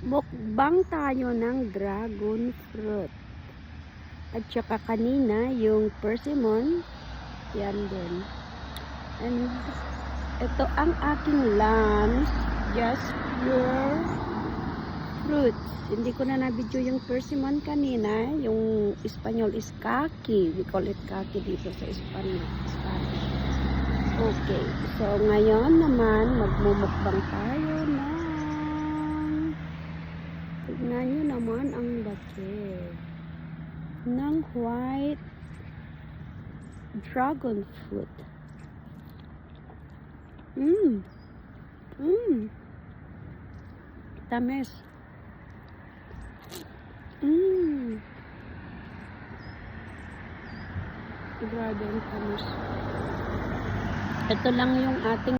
Mukbang tayo ng dragon fruit. At saka kanina, yung persimmon, yan din. And ito ang aking lunch, just pure fruits. Hindi ko na na-video yung persimmon kanina. Yung Espanyol is kaki. We call it kaki dito sa Espanyol. Okay. So, ngayon naman, magmumukbang tayo ng tignan nyo naman ang laki ng white dragon fruit. Tamis. Grabe ang tamis. Ito lang yung ating